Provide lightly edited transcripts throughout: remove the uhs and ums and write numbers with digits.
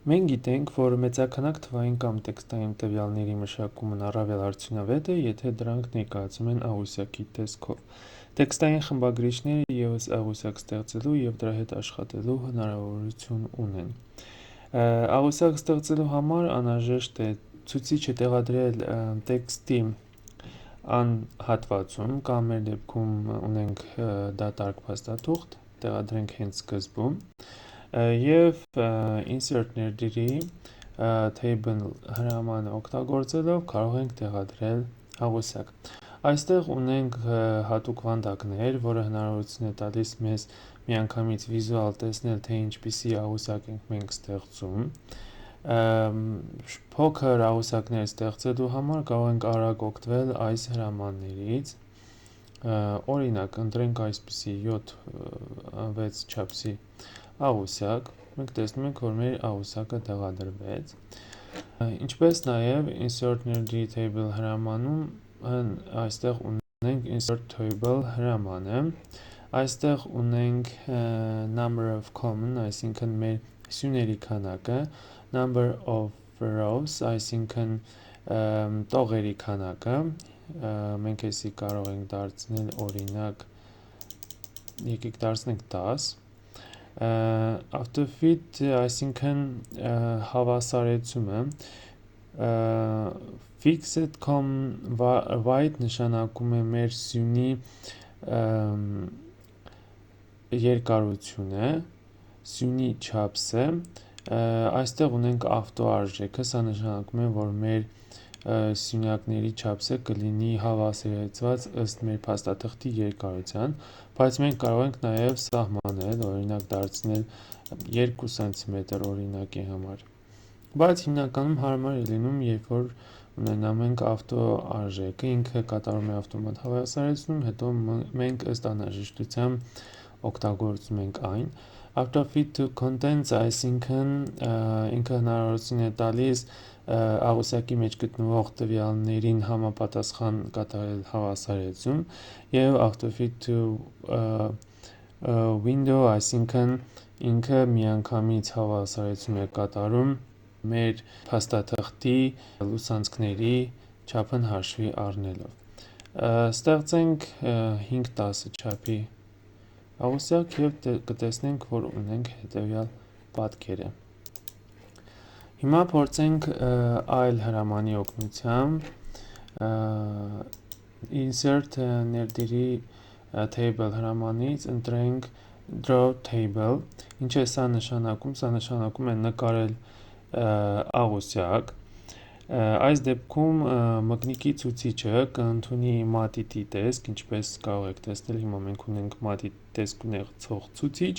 Մենք գիտենք, որ մեծաքանակ թվային կամ տեքստային տվյալների մշակումն առավել արդյունավետ է, եթե դրանք ներկայացվում են աղյուսակի տեսքով։ Տեքստային խմբագրիչները ևս աղյուսակ ստեղծելու և դրա հետ աշխատելու հնարավորություն ունեն։ Աղյուսակ ստեղծելու համար անհրաժեշտ է ցուցիչը տեղադրել տեքստի անհատվածում, կամ մեր դեպքում ունենք դատարկ փաստաթուղթ, տեղադրենք հենց սկզբում, և insert ներդրի table հրամանը օգտագործելով կարող ենք տեղադրել աղյուսակ։ Այստեղ ունենք հատուկ վանդակներ, որը հնարավորություն է տալիս մեզ միանգամից վիզուալ տեսնել, թե ինչպիսի աղյուսակ ենք մենք ստեղծում։ Փոքր աղյուսակներ ստեղծելու համար կարող ենք արագ օգտվել այս հրամաններից։ Օրինակ, ընտրենք այսպիսի 7-6 չափսի աղյուսակ, մենք տեսնում ենք, որ մեր աղյուսակը տեղադրվեց։ Ինչպես նաև insert ներդրի table հրամանում այստեղ ունենք insert table հրամանը, այստեղ ունենք number of common, այսինքն մեր սյուների քանակը, number of rows, այսինքն տողերի քանակը, մենք էսի կարող ենք դարձնել օրինակ, եկեք դարձնենք 10, autofit, այսինքն հավասարեցումը, fixed com white նշանակում է մեր սյունի երկարությունը, սյունի չափսը, այստեղ ունենք auto արժեքը, սա նշանակում է, որ մեր սյունյակների չափսը կլինի հավասարեցված ըստ մեր փաստաթղթի երկարության, բայց մենք կարող ենք նաև սահմանել, օրինակ դարձնել 2 սմ օրինակի համար, բայց հիմնականում հարմար է լինում, երբ որ ունենամ ենք auto արժեքը, ինքը կատարում է ավտոմատ հավասարեցնում, հետո մենք ըստ անհրաժեշտության օգտագործում ենք այն։ Autofit to contents, այսինքն ինքը հնարավորություն է տալիս աղյուսակի մեջ գտնվող տվյալներին համապատասխան կատարել հավասարեցում, և autofit to window, այսինքն ինքը միանգամից հավասարեցում է կատարում մեր փաստաթղթի լուսանցքների չափն հաշվի առնելով։ Ստեղծենք 5-10 չափի աղյուսակ և կտեսնենք, որ ունենք հետևյալ պատկերը։ Հիմա փորձենք այլ հրամանի օգնությամբ insert ներդրի table հրամանից ընտրենք draw table, ինչ է սա նշանակում, սա նշանակում է նկարել աղյուսակ, այս դեպքում մկնիկի ցուցիչը կընդունի մատիտի տեսք, ինչպես կարող եք տեսնել, հիմա մենք ունենք մատի տեսք ունեցող ցուցիչ,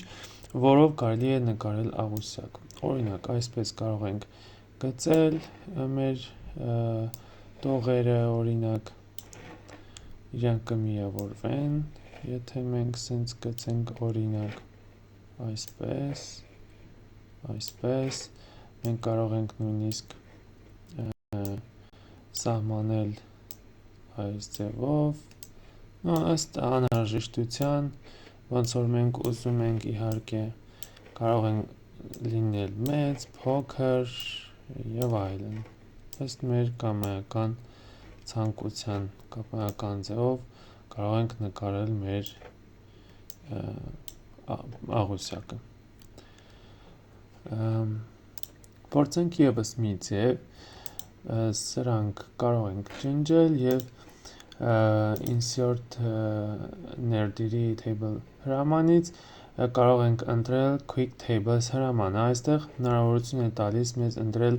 որով կարելի է նկարել աղյուսակ, օրինակ այսպես կարող ենք գծել մեր տողերը, օրինակ իրանք կմիավորվեն, եթե մենք սենց գծենք, օրինակ այսպես, մենք կարող ենք նույնիսկ սահմանել այս ձևով, ըստ անհրաժեշտության, ոնց որ մենք ուզում ենք, իհարկե կարող են լինել մեծ, փոքր և այլն, ըստ մեր կամայական ցանկության, կամայական ձևով կարող ենք նկարել մեր աղյուսակը։ Փորձենք ևս մի ձև, սրանք կարող ենք ջնջել և insert ներդրի table հրամանից կարող ենք ընտրել quick tables հրամանը, այստեղ հնարավորություն է տալիս մեզ ընտրել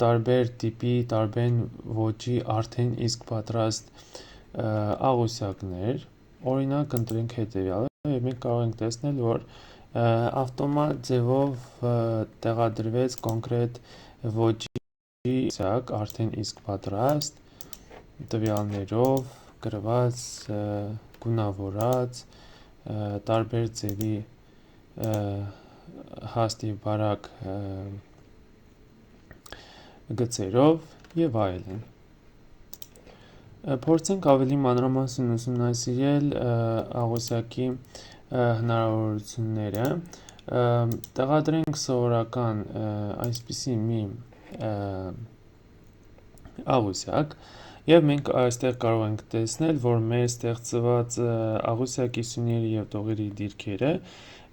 տարբեր տիպի, տարբեր ոճի արդեն իսկ պատրաստ աղյուսակներ, օրինակ ընտրենք հետևյալը, և մենք կարող ենք տեսնել, որ ավտոմատ ձևով տեղադրվեց կոնկրետ ոճի աղյուսակ, արդեն իսկ պատրաստ, տվյալներով գրված, գունավորած, տարբեր ձևի հաստ և բարակ գծերով և այլն։ Փորձենք ավելի մանրամասն ուսումնասիրել աղյուսակի հնարավորությունները, Տեղադրենք սովորական այսպիսի մի աղյուսակ եւ մենք այստեղ կարող ենք տեսնել, որ մեր ստեղծված աղյուսակի սյուների եւ տողերի դիրքերը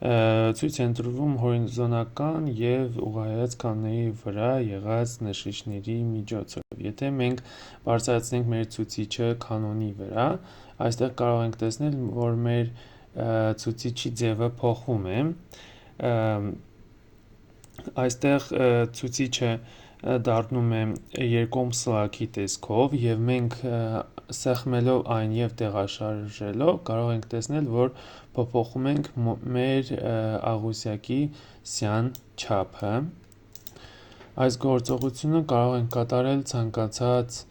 ցույց են տրվում հորիզոնական եւ ուղղահայաց կանոնների վրա եղած նշիչների միջոցով։ Եթե մենք բարձրացնենք մեր ցուցիչը կանոնի վրա, այստեղ կարող ենք տեսնել, որ մեր ցուցիչի ձևը փոխվում է։ Այստեղ ցուցիչը դառնում է երկկողմ տեսքով եւ մենք սեղմելով այն եւ տեղաշարժելով կարող ենք տեսնել, որ փոփոխում ենք մեր աղյուսակի սյան չափը։ Այս գործողությունը կարող ենք կատարել ցանկացած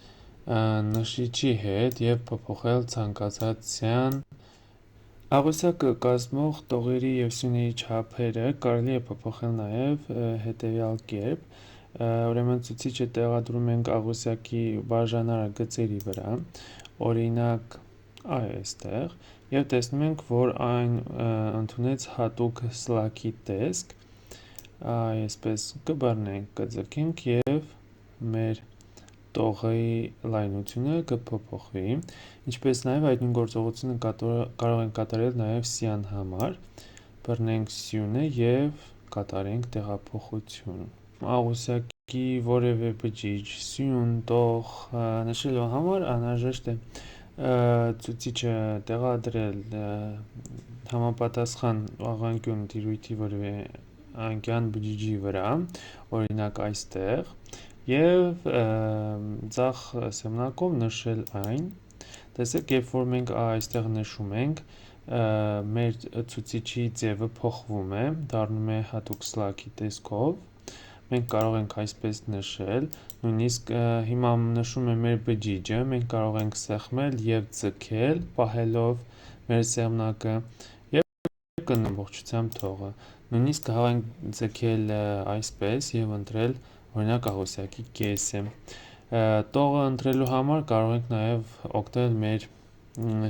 նշիչի հետ եւ փոփոխել ցանկացած սյան։ Աղյուսակը կազմող տողերի եւ սյուների չափերը կարելի է փոփոխել նաեւ հետեւյալ կերպ։ Ուրեմն ցուցիչը տեղադրում ենք աղյուսակի բաժանարար գծերի վրա, օրինակ այստեղ, եւ տեսնում ենք, որ այն ընդունեց հատուկ սլաքի տեսք, այսպես կբռնենք, կձգենք եւ մեր տողի լայնությունը կփոփոխվի, ինչպես նաեւ այդ նույն գործողությունը կարող ենք կատարել նաեւ սյան համար, բռնենք սյունը եւ կատարենք տեղափոխություն։ Աղյուսակի որևէ բջիջ, սյուն, տող նշելու համար անհրաժեշտ է ցուցիչը տեղադրել համապատասխան աղանկյուն տիրույթի որևէ անկյան բջիջի վրա, օրինակ այստեղ, եւ ձախ սեղմնակով նշել այն։ Տեսեք, երբ որ մենք այստեղ նշում ենք, մեր ցուցիչի ձևը փոխվում է, դառնում է հատուկ սլաքի տեսքով։ Մենք կարող ենք այսպես նշել, նույնիսկ հիմա նշում է մեր բջիջը, մենք կարող ենք սեղմել եւ ձգել, պահելով մեր սեղմնակը եւ կնամբողջությամբ թողը։ Նույնիսկ կարող ենք ձգել այսպես եւ ընտրել օրինակ աղյուսակի կեսը։ Տողը ընտրելու համար կարող ենք նաեւ օգտվել մեր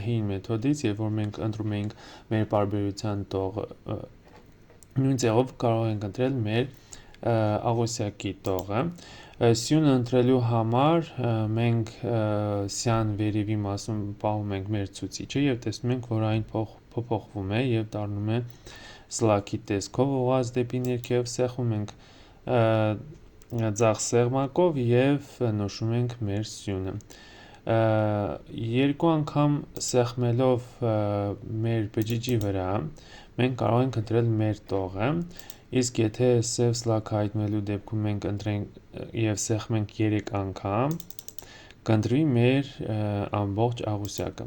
հին մեթոդից, երբ որ մենք ընտրում ենք մեր պարբերության տողը, նույն ձևով կարող ենք ընտրել մեր աղյուսակի տողը։ Սյունը ընտրելու համար մենք սյան վերևի մասում պահում ենք մեր ցուցիչը եւ տեսնում ենք, որ այն փոփոխվում է եւ դառնում է սլաքի տեսքով ուղղված դեպի ներքև, սեղմում ենք ձախ սեղմակով եւ նշում ենք մեր սյունը։ Երկու անգամ սեղմելով մեր բջիջի վրա մենք կարող ենք ընտրել մեր տողը, իսկ եթե սև սլաք հայտնվելու դեպքում մենք ընտրենք եւ սեղմենք 3 անգամ, կընտրվի մեր ամբողջ աղյուսակը։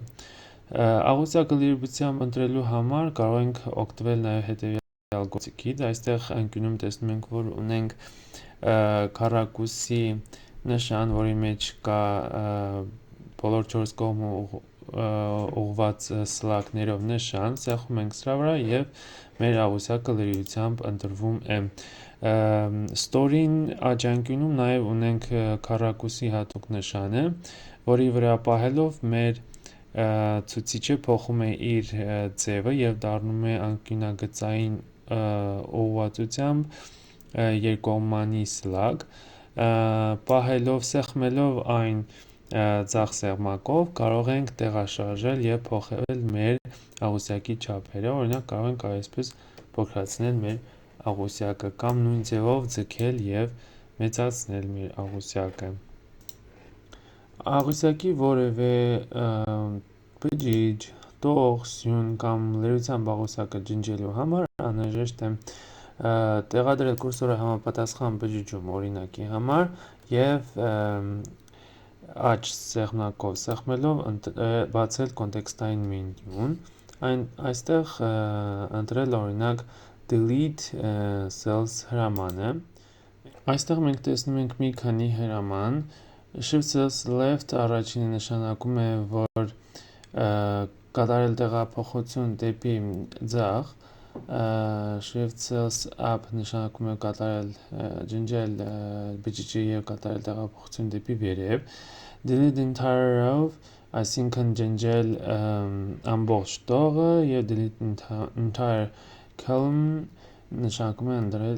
Աղյուսակը լրիվությամբ ընտրելու համար կարող ենք օգտվել նաեւ հետեւյալ գործիքից։ Այստեղ անկյունում տեսնում ենք, որ ունենք քառակուսի նշան, որի մեջ կա բոլոր 4 կողմը ուղղված սլակներով նշան, սեղմում ենք սրա վրա եւ մեր աղյուսակը լրիվությամբ ընտրվում է։ Ստորին աջանկյունում նաեւ ունենք քառակուսի հատուկ նշանը, որի վրա պահելով մեր ցուցիչը փոխում է իր ձևը եւ դառնում է անկյունագծային ուղղվածությամբ երկկողմանի սլակ, պահելով, սեղմելով այն ձախ սեղմակով կարող ենք տեղաշարժել եւ փոխել մեր աղյուսակի չափերը, օրինակ կարող ենք այսպես փոքրացնել մեր աղյուսակը կամ նույն ձևով ձգել եւ մեծացնել մեր աղյուսակը։ Աղյուսակի որևէ բջիջ, տող, սյուն կամ լրիվությամբ աղյուսակը ջնջելու համար անհրաժեշտ է տեղադրել կուրսորը համապատասխան բջիջում օրինակի համար եւ աջ սեղմնակով սեղմելով բացել կոնտեքստային մենյուն, այստեղ ընտրել օրինակ delete cells հրամանը։ Այստեղ մենք տեսնում ենք մի քանի հրաման, shift cells left առաջինը նշանակում է, որ կատարել տեղափոխություն դեպի ձախ, shift cells up նշանակում է կատարել ջնջել բջիջը եւ կատարել տեղափոխություն դեպի վերև, delete entire row, այսինքն ջնջել ամբողջ տողը եւ delete entire column նշանակում է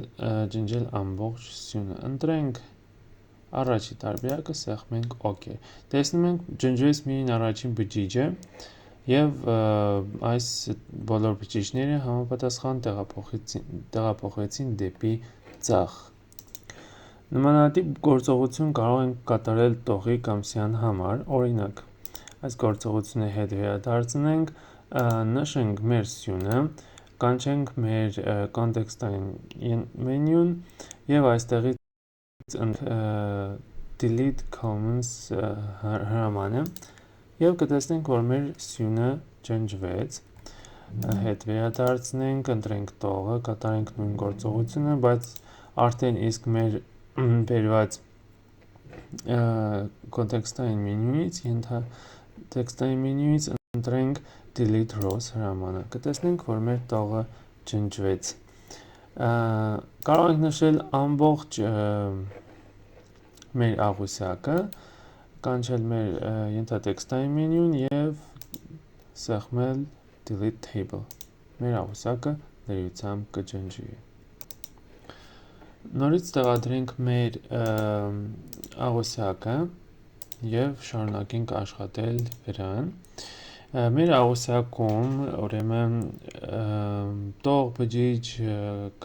ջնջել ամբողջ սյունը։ Ընտրենք առաջի տարբերակը, սեղմենք OK։ Տեսնում ենք ջնջվեց միայն առաջին բջիջը եւ այս բոլոր բջիջները համապատասխան տեղափոխվեցին դեպի ձախ։ Նմանատիպ գործողություն կարող ենք կատարել տողի կամ սյան համար, օրինակ, այս գործողությունը հետ վերադարձնենք, նշենք մեր սյունը, կանչենք մեր կոնտեքստային մենյուն եւ այստեղից delete comments հրամանը եւ կտեսնենք, որ մեր սյունը ջնջվեց, հետ վերադարձնենք, ընտրենք տողը, կատարենք նույն գործողությունը, բայց արդեն իսկ մեր բերված կոնտեքստային մենյուից ընտրենք delete rows հրամանը, կտեսնենք, որ մեր տողը ջնջվեց։ Կարող ենք նշել ամբողջ մեր աղյուսակը, կանչել մեր ենթատեքստային մենյուն եւ սեղմել delete table։ Մեր աղյուսակը լրիվությամբ կջնջվի։ Նորից տեղադրենք մեր աղյուսակը եւ շարունակենք աշխատել վրան։ Մեր աղյուսակում ուրեմն տող, բջիջ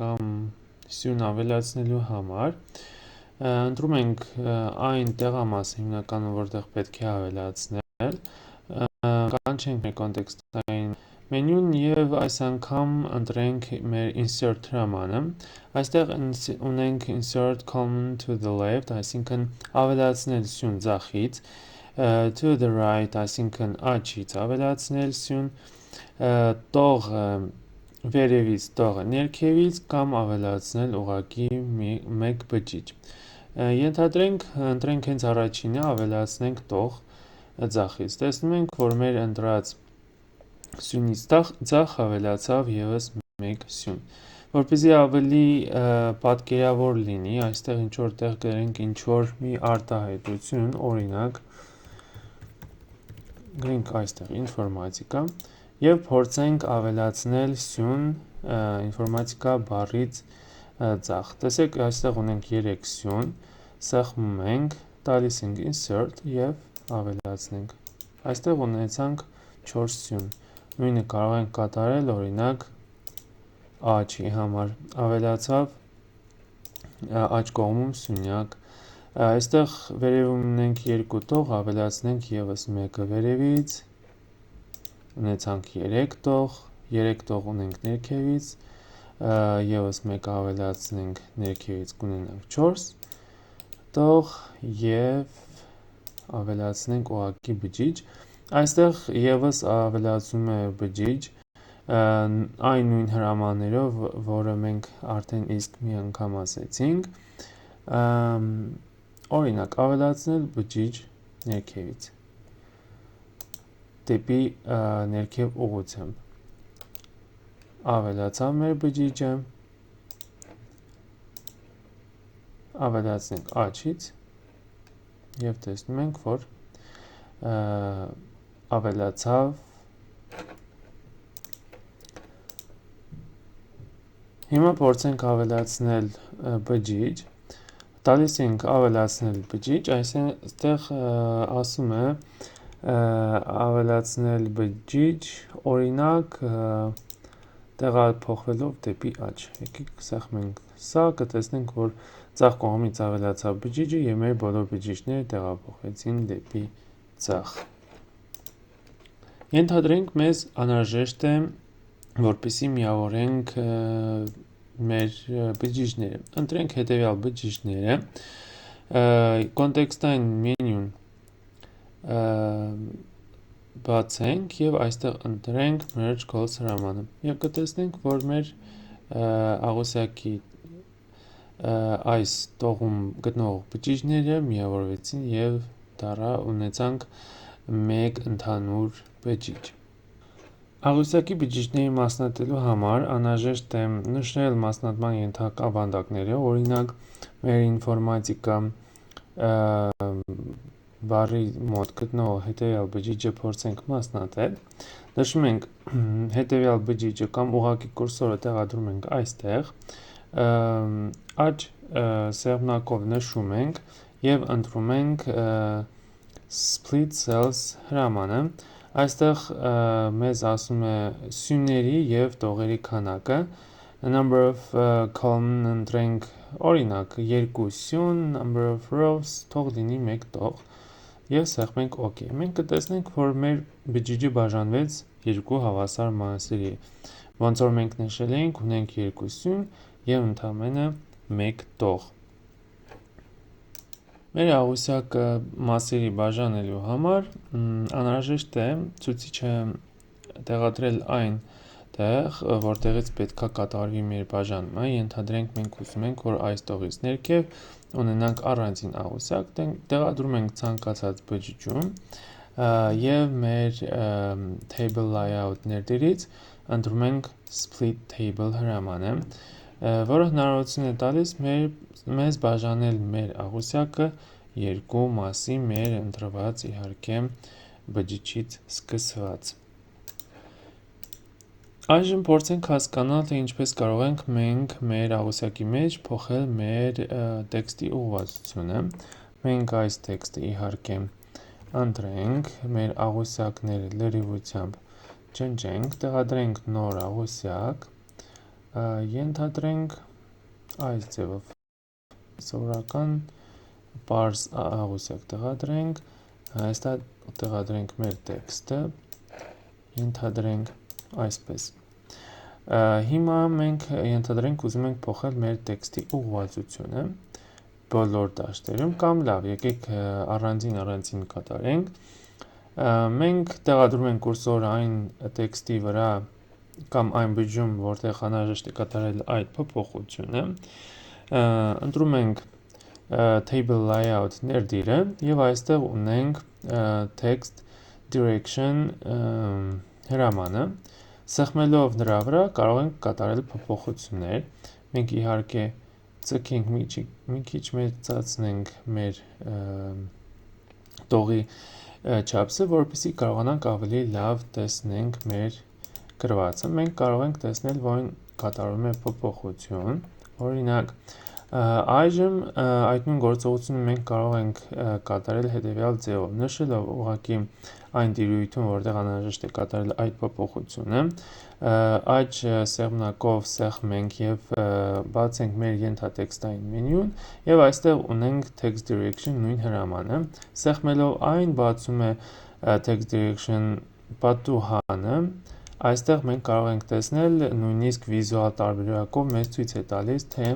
կամ սյուն ավելացնելու համար ընտրում ենք այն տեղամասը հիմնականում, որտեղ պետք է ավելացնել, կանչենք մեր կոնտեքստային մենյուն եւ այս անգամ ընտրենք մեր insert հրամանը։ Այստեղ ունենք insert comment to the left, այսինքն ավելացնել սյուն ձախից, to the right, այսինքն աջից ավելացնել սյուն, տողը վերևից, տողը ներքևից կամ ավելացնել ուղղակի մեկ բջիջ։ Ենթադրենք, ընտրենք հենց առաջինը, ավելացնենք տող ձախից։ Տեսնում ենք, որ մեր ընտրած սյունից ձախ ավելացավ եւս մեկ սյուն։ Որպեսզի ավելի պատկերավոր լինի, այստեղ ինչ որտեղ գրենք ինչ որ մի արտահայտություն, օրինակ գրենք այստեղ ինֆորմատիկա եւ փորձենք ավելացնել սյուն ինֆորմատիկա բառից ձախ։ Տեսեք, այստեղ ունենք 3 սյուն, սեղմում ենք, տալիս ենք insert եւ ավելացնենք։ Այստեղ ունեցանք 4 սյուն։ Նույնը կարող ենք կատարել, օրինակ աճի համար, ավելացավ աջ կողմում սյունյակ, այստեղ վերևում ունենք 2 տող, ավելացնենք եւս մեկը վերևից, ունեցանք 3 տող, 3 տող ունենք ներքևից, եւս մեկը ավելացնենք ներքևից, կունենանք 4 տող եւ ավելացնենք ուղղակի բջիջ, այստեղ եւս ավելացում է բջիջ, այն նույն հրամաններով, որը մենք արդեն իսկ մի անգամ ասեցինք, օրինակ ավելացնել բջիջ ներքևից դեպի ներքև ուղղությամբ, ավելացավ մեր բջիջը, ավելացնենք աջից եւ տեսնում ենք, որ ավելացավ։ Հիմա փորձենք ավելացնել բջիջ, տալիս ենք ավելացնել բջիջ, այստեղ ասում է ավելացնել բջիջ, օրինակ տեղափոխվելով դեպի աջ։ Եկեք սեղմենք սա, կտեսնենք, որ ձախ կողմից ավելացավ բջիջը եւ մեր բոլոր բջիջները տեղափոխվեցին դեպի ձախ։ Ենթադրենք մեզ անհրաժեշտ է, որպեսզի միավորենք մեր բջիջները։ Ընտրենք հետևյալ բջիջները, կոնտեքստային մենյուն բացենք եւ այստեղ ընտրենք merge calls հրամանը եւ կտեսնենք, որ մեր աղյուսակի այս տողում գտնող բջիջները միավորվեցին եւ ունեցանք մեկ ընդհանուր բջիջ։ Աղյուսակի բջիջների մասնատելու համար անհրաժեշտ է նշել մասնատման ենթակա ավանդակները, օրինակ մեր ինֆորմատիկա բառի մոտ գտնող հետևյալ բջիջը փորձենք մասնատել, նշում ենք հետևյալ բջիջը կամ ուղղակի կուրսորը տեղադրում ենք այստեղ, աջ սեղմնակով նշում ենք եւ ընտրում ենք split cells հրամանը, այստեղ մեզ ասում է սյուների եւ տողերի քանակը, number of column ընտրենք օրինակ 2 սյուն, number of rows թող լինի 1 տող եւ սեղմենք OK։ Մենք կտեսնենք, որ մեր բջիջը բաժանվեց երկու հավասար մասերի։ Ոնց որ մենք նշել էինք, ունենք 2 սյուն եւ ընդամենը 1 տող։ Մեր աղյուսակը մասերի բաժանելու համար անհրաժեշտ է ցուցիչը տեղադրել այն տեղ, որտեղից պետքա կատարվի մեր բաժանումը, ենթադրենք մենք ուզում ենք, որ այս տողից ներքև ունենանք առանձին աղյուսակ, տեղադրում ենք ցանկացած բջիջում եւ մեր table layout ներդերից ընտրում ենք split table հրամանը, որը հնարավորություն է տալիս մեզ բաժանել մեր աղյուսակը երկու մասի մեր ընտրված իհարկե բջիջից սկսված։ Այժմ փորձենք հասկանալ, թե ինչպես կարող ենք մենք մեր աղյուսակի մեջ փոխել մեր տեքստի ուղղվածությունը։ Մենք այս տեքստը իհարկե ընտրենք, մեր աղյուսակները լրիվությամբ ջնջենք, տեղադրենք նոր աղյուսակ, ենթադրենք այս ձևով սովորական պարզ աղյուսակ տեղադրենք, այստեղ տեղադրենք մեր տեքստը, ենթադրենք այսպես։ Հիմա մենք ենթադրենք ուզում ենք փոխել մեր տեքստի ուղղվածությունը բոլոր դաշտերում կամ լավ, եկեք առանձին կատարենք։ Մենք տեղադրում ենք կուրսորը այն տեքստի վրա կամ այն բջջում, որտեղ անհրաժեշտ է կատարել այդ փոփոխությունը։ Ընտրում ենք table layout ներդիրը եւ այստեղ ունենք text direction հրամանը։ Սեղմելով նրա վրա կարող ենք կատարել փոփոխություններ։ Մենք իհարկե ցկենք մի քիչ մեծացնենք մեր տողի չափսը, որպեսզի կարողանանք ավելի լավ տեսնենք մեր գրվածը։ Մենք կարող ենք տեսնել, որ կատարվում է փոփոխություն։ Օրինակ, այժմ այդ նույն գործողությունը մենք կարող ենք կատարել հետևյալ ձևով, նշելով ուղղակի այն տիրույթում, որտեղ անհրաժեշտ է կատարել այդ փոփոխությունը, աջ սեղմնակով սեղմենք եւ բացենք մեր ենթատեքստային մենյուն եւ այստեղ ունենք text direction նույն հրամանը, սեղմելով այն բացում է text direction պատուհանը, այստեղ մենք կարող ենք տեսնել նույնիսկ վիզուալ տարբերակով մեզ ցույց է տալիս, թե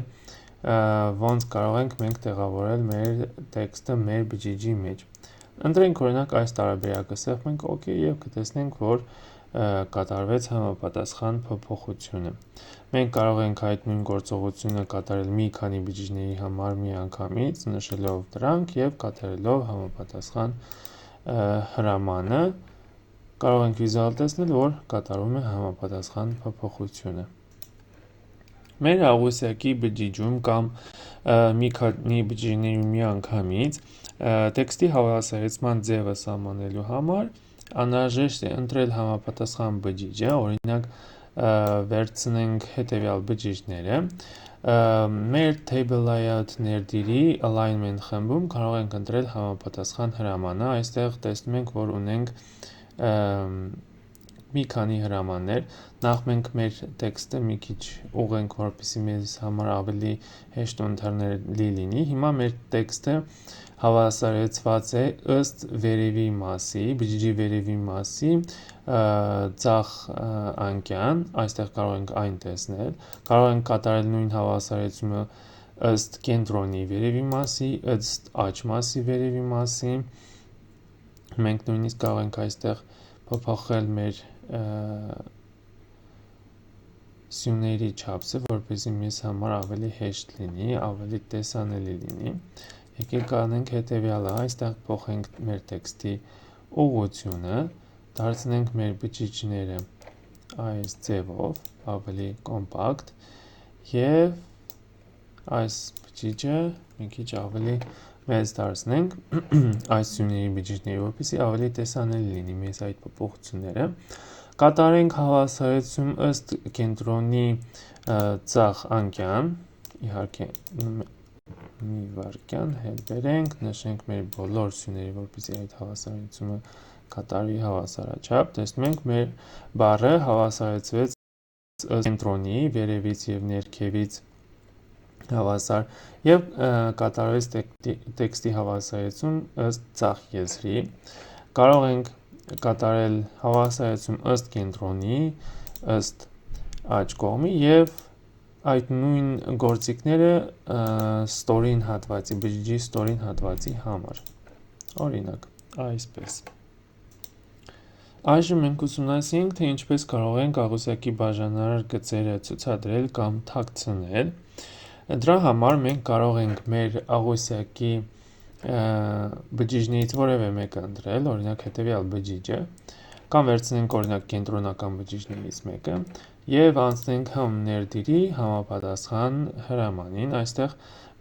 ոնց կարող ենք մենք տեղավորել մեր տեքստը մեր բջիջի մեջ։ Ընտրենք օրինակ այս տարբերակը, սեղմենք OK եւ կտեսնենք, որ կատարվեց համապատասխան փոփոխությունը։ Մենք կարող ենք այդ նույն գործողությունը կատարել մի քանի բջիջների համար միանգամից, նշելով դրանք եւ կատարելով համապատասխան հրամանը, կարող ենք վիզուալ տեսնել, որ կատարվում է համապատասխան փոփոխությունը։ Մեր աղյուսակի բջիջում կամ մի քանի բջիջների միանգամից տեքստի հավասարեցման ձևը սահմանելու համար անհրաժեշտ է ընտրել համապատասխան բջիջը, օրինակ վերցնենք հետևյալ բջիջները, մեր table layout ներդիրի alignment խմբում կարող ենք ընտրել համապատասխան հրամանը, այստեղ տեսնում ենք, որ ունենք մի քանի հրամաններ, նախ մենք մեր տեքստը մի քիչ ուղենք, որպեսզի մեզ համար ավելի հեշտ ու ընթերցելի լինի, հիմա մեր տեքստը հավասարեցված է ըստ վերևի մասի, բջիջի վերևի մասի ձախ անկյան, այստեղ կարող ենք այն տեսնել, կարող ենք կատարել նույն հավասարեցումը ըստ կենտրոնի վերևի մասի, ըստ աջ մասի վերևի մասի, մենք նույնիսկ կարող ենք այստեղ փոփոխել մեր սյուների չափսը, որպեսզի մեզ համար ավելի հեշտ լինի, ավելի տեսանելի լինի։ Եկեք անենք հետևյալը, այստեղ փոխենք մեր տեքստի ուղղությունը, դարձնենք մեր բջիջները այս ձևով, ավելի կոմպակտ եւ այս բջիջը մի քիչ ավելի մեծ դարձնենք այս սյուների բջիջների, որպեսզի ավելի տեսանելի լինի մեզ այդ փոփոխությունները։ Կատարենք հավասարեցում ըստ կենտրոնի ծախ անկյան, իհարկե մի վարկյան հետ բերենք, նշենք մեր բոլոր սյուների, որպեսզի այդ հավասարեցումը կատարվի հավասարաչափ, տեսնում ենք մեր բառը հավասարեցվեց ըստ կենտրոնի, վերևից և ներքևից հավասար և կատարվեց տեքստի հավասարեցում ըստ ծախ եզրի, կարող ենք կատարել հավասարեցում ըստ կենտրոնի, ըստ աջ կողմի և այդ նույն գործիքները ստորին հատվածի, բջիջի ստորին հատվածի համար, օրինակ, այսպես։ Այժմ մենք ուսումնասիրենք, թե ինչպես կարող ենք աղյուսակի բաժանարար գծերը ցուցադրել կամ թաքցնել։ Դրա համար մենք կարող ենք մեր աղյուսակի բջիջներից որևէ մեկը ընտրել, օրինակ հետևյալ բջիջը, կամ վերցնենք օրինակ կենտրոնական բջիջներից մեկը և անցնենք ներդիրի համապատասխան հրամանին, այստեղ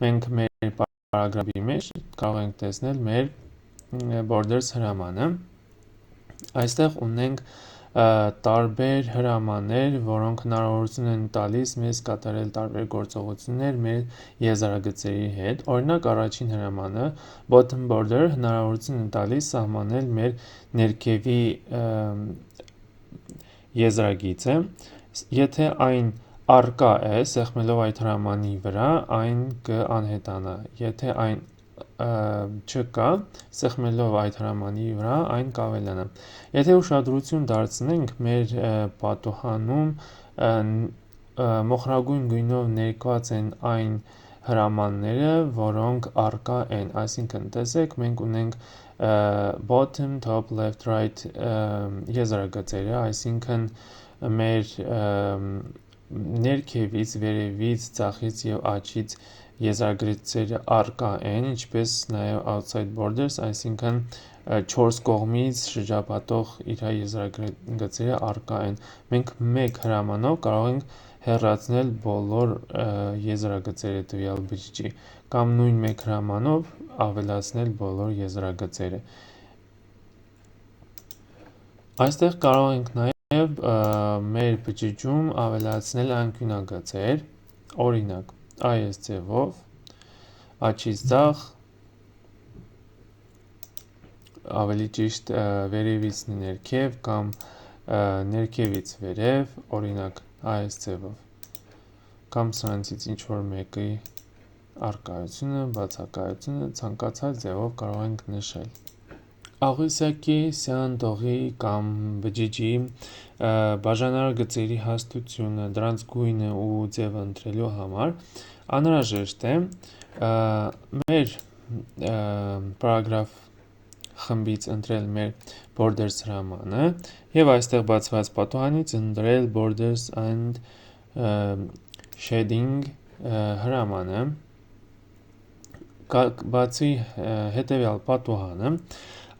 մենք մեր պարագրաֆի մեջ կարող ենք տեսնել մեր borders հրամանը, այստեղ ունենք տարբեր հրամաններ, որոնք հնարավորություն են տալիս մեզ կատարել տարբեր գործողություններ մեր եզրագծերի հետ, օրինակ առաջին հրամանը bottom border հնարավորություն է տալիս սահմանել մեր ներքևի եզրագիծը, եթե այն առկա է, սեղմելով այդ հրամանի վրա, այն կանհետանա, եթե այն չկա, սեղմելով այդ հրամանի վրա, այն կավելանա։ Եթե ուշադրություն դարձնենք մեր պատուհանում մոխրագույն գույնով ներկված են այն հրամանները, որոնք առկա են, այսինքն տեսեք, մենք ունենք bottom, top, left, right եզրագծերը, այսինքն մեր ներքևից, վերևից, ձախից և աջից եզրագծերը առկա են, ինչպես նաև outside borders, այսինքն 4 կողմից շրջապատող իր եզրագծերը առկա են։ Մենք մեկ հրամանով կարող ենք հեռացնել բոլոր եզրագծերը տվյալ բջիջի, կամ նույն մեկ հրամանով ավելացնել բոլոր եզրագծերը։ Այստեղ կարող ենք նաև մեր բջիջում ավելացնել անկյունագծեր, օրինակ, այս ձևով, աջից ձախ, ավելի ճիշտ վերևից ներքև կամ ներքևից վերև, օրինակ այս ձևով, կամ սրանցից ինչ-որ մեկի առկայությունը, բացակայությունը ցանկացած ձևով կարող ենք նշել։ Աղյուսակի, սյան, կամ բջիջի բաժանարար գծերի հաստությունը, դրանց գույնը ու ձևը ընտրելու համար անհրաժեշտ է մեր պարագրաֆ խմբից ընտրել մեր borders հրամանը և այստեղ բացված պատուհանից ընտրել borders and shading հրամանը, բացի հետևյալ պատուհանը,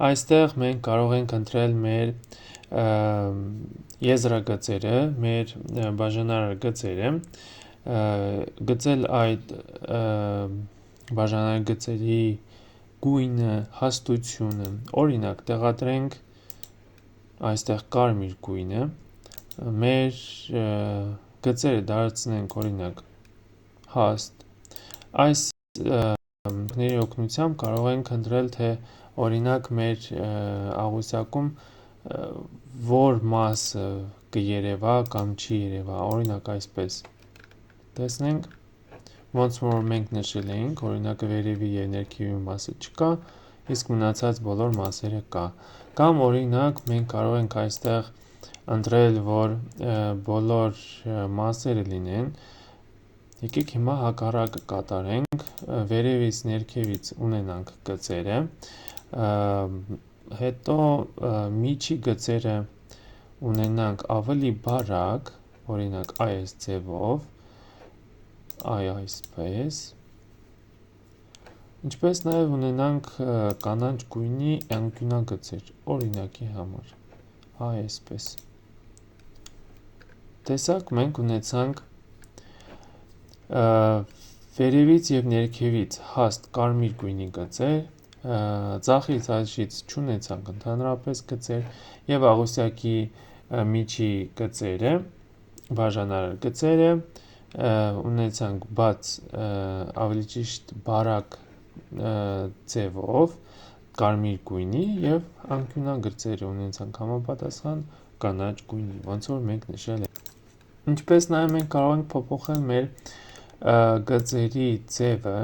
այստեղ մենք կարող ենք ընտրել մեր եզրագծերը, մեր բաժանարար գծերը, գծել այդ բաժանարար գծերի գույնը, հաստությունը, օրինակ տեղադրենք այստեղ կարմիր գույնը, մեր գծերը դարձնենք օրինակ հաստ, այս ների օգնությամբ կարող ենք ընտրել, թե օրինակ մեր աղյուսակում որ մասը կերևա կամ չի երևա, օրինակ այսպես, տեսնենք, ոնց որ մենք նշել էինք, օրինակը վերևի և ներքևի մասը չկա, իսկ մնացած բոլոր մասերը կա, կամ օրինակ մենք կարող ենք այստեղ ընտրել, որ բոլոր մասերը լինեն, եկեք հիմա հակառակը կատարենք, վերևից ներքևից ունենանք գծերը, հետո միջի գծերը ունենանք ավելի բարակ, օրինակ այս ձևով, այսպես, ինչպես նաև ունենանք կանաչ գույնի անկյունագծեր, օրինակի համար, այսպես, տեսակ մենք ունեցանք վերևից և ներքևից հաստ կարմիր գույնի գծեր, ձախից աջից չունեցանք ընդհանրապես գծեր և աղյուսակի միջի գծերը, բաժանարար գծերը, ունեցանք բաց ավելի ճիշտ բարակ ձևով կարմիր գույնի եւ անկյունագծերը ունեցանք համապատասխան կանաչ գույնի, ոնց որ մենք նշել ենք։ Ինչպես նաեւ մենք կարող ենք փոփոխել մեր գծերի ձևը,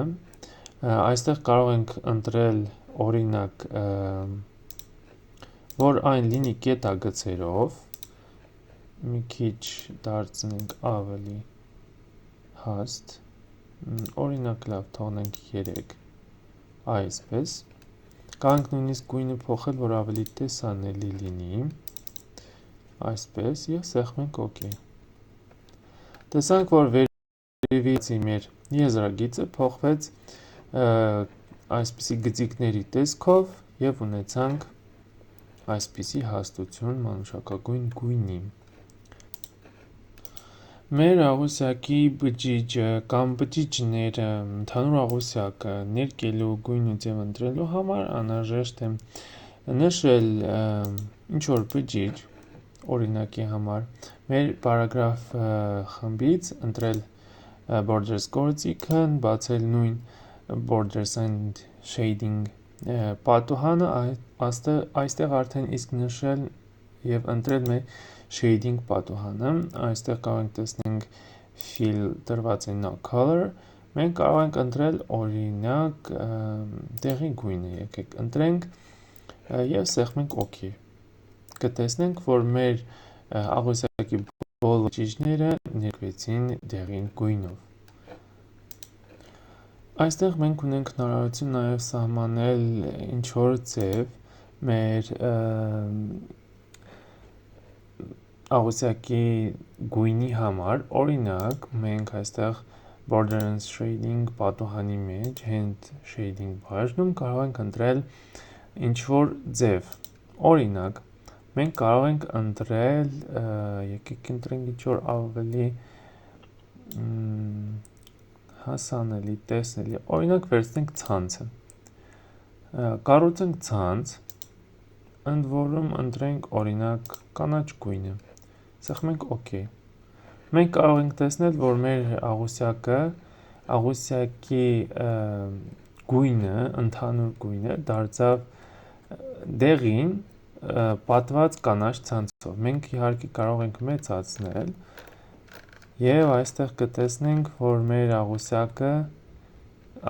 այստեղ կարող ենք ընտրել օրինակ, որ այն լինի կետագծերով, մի քիչ դարձնենք ավելի հաստ, օրինակ լավ թողնենք 3, այսպես, կարող ենք նույնիսկ գույնը փոխել, որ ավելի տեսանելի լինի, այսպես և սեղմենք OK։ Տեսանք, որ վերևից մեր եզրագիծը փոխվեց այսպիսի գծիկների տեսքով և ունեցանք այսպիսի հաստություն մանուշակագույն գույնի։ Մեր աղյուսակի բջիջը կամ բջիջները, ընդհանուր աղյուսակը ներկելու գույն ու ձև ընտրելու համար անհրաժեշտ է նշել ինչ-որ բջիջ, օրինակի համար, մեր պարագրաֆ խմբից ընտրել Borders գործիքը, բացել նույն Borders and Shading պատուհանը, այստեղ արդեն իսկ նշել և ընտրել մեր Shading պատուհանը, այստեղ կարող ենք տեսնենք Fill տրված է No Color, մենք կարող ենք ընտրել օրինակ դեղի գույնը, եկեք ընտրենք և սեղմենք OK։ Կտեսնենք, որ մեր աղյուսակի բոլոր բջիջները ներկվեցին դեղին գույնով։ Այստեղ մենք ունենք հնարավորություն նաև սահմանել ինչ-որ ձև մեր աղյուսակի գույնի համար, օրինակ մենք այստեղ Border and Shading պատուհանի մեջ Hand Shading բաժնում կարող ենք ընտրել ինչ-որ ձև, օրինակ մենք կարող ենք ընտրել, եկեք ընտրենք ինչ-որ ավելի հասանելի, տեսնելի, օրինակ վերցնենք ցանցը, կառուցենք ցանց, ընդ որում ընտրենք օրինակ կանաչ գույնը, սեղմենք OK։ Մենք կարող ենք տեսնել, որ մեր աղյուսակի գույնը, ընդհանուր գույնը դարձավ դեղին պատված կանաչ ցանցով, մենք իհարկե կարող ենք մեծացնել և այստեղ կտեսնենք, որ մեր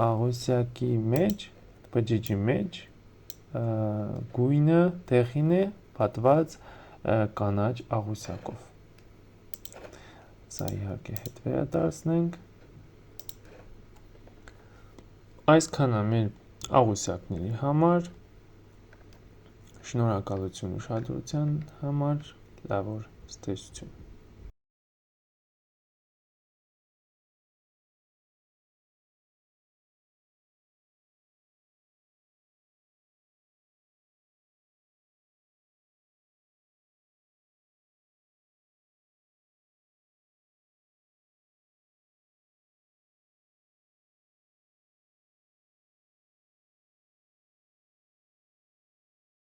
աղյուսակի մեջ, բջիջի մեջ գույնը դեղին է պատված կանաչ աղյուսակով։ Սա իհարկե հետ վերադարձնենք։ Այսքան է մեր աղյուսակների համար, շնորհակալություն ուշադրության համար, լավ օր, ցտեսություն։